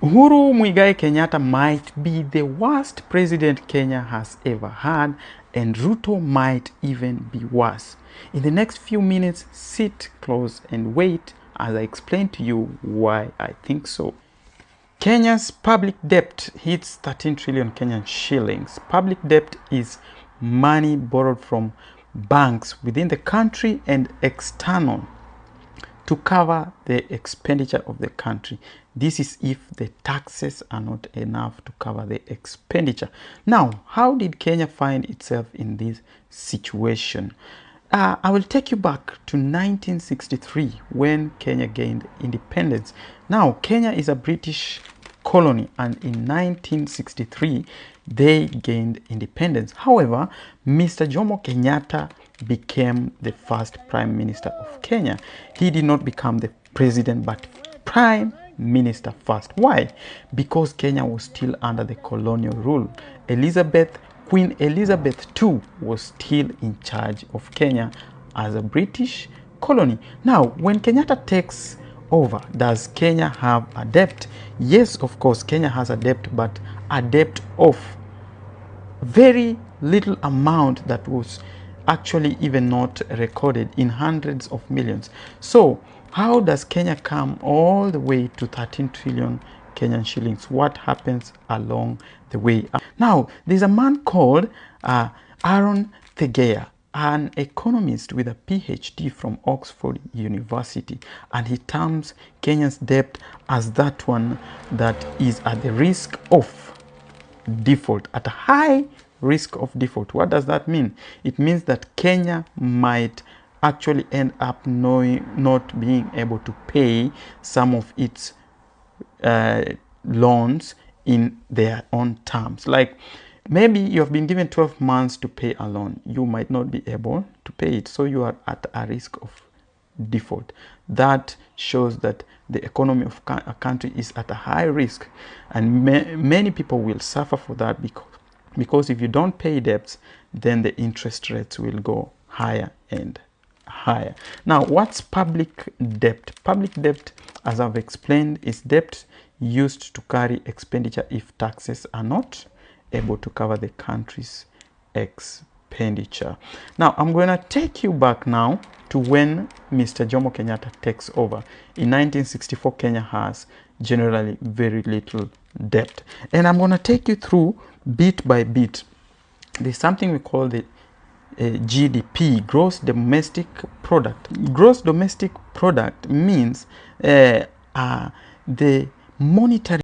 Uhuru Muigai Kenyatta might be the worst president Kenya has ever had, and Ruto might even be worse. In the next few minutes, sit close and wait as I explain to you why I think so. Kenya's public debt hits 13 trillion Kenyan shillings. Public debt is money borrowed from banks within the country and external to cover the expenditure of the country. This is if the taxes are not enough to cover the expenditure. Now, how did Kenya find itself in this situation? I will take you back to 1963 when Kenya gained independence. Now, Kenya is a British colony, and in 1963 they gained independence. However, Mr. Jomo Kenyatta became the first prime minister of Kenya. He did not become the president but prime minister first. Why? Because Kenya was still under the colonial rule. Queen Elizabeth II was still in charge of Kenya as a British colony. Now, when Kenyatta takes over, does Kenya have a debt? Yes, of course, Kenya has a debt, but a debt of very little amount that was actually even not recorded, in hundreds of millions. So how does Kenya come all the way to 13 trillion Kenyan shillings? What happens along the way? Now, there's a man called Aaron Thegea, an economist with a PhD from Oxford University, and he terms Kenya's debt as that one that is at the risk of default, at a high risk of default. What does that mean? It means that Kenya might actually end up not being able to pay some of its loans in their own terms. Like, maybe you have been given 12 months to pay a loan. You might not be able to pay it, so you are at a risk of default. That shows that the economy of a country is at a high risk, and many people will suffer for that, because if you don't pay debts, then the interest rates will go higher and higher. Now, what's public debt? Public debt, as I've explained, is debt used to carry expenditure if taxes are not able to cover the country's expenditure. Now, I'm going to take you back now to when Mr. Jomo Kenyatta takes over. In 1964, Kenya has generally very little debt. And I'm going to take you through bit by bit. There's something we call the GDP, gross domestic product. Gross domestic product means the monetary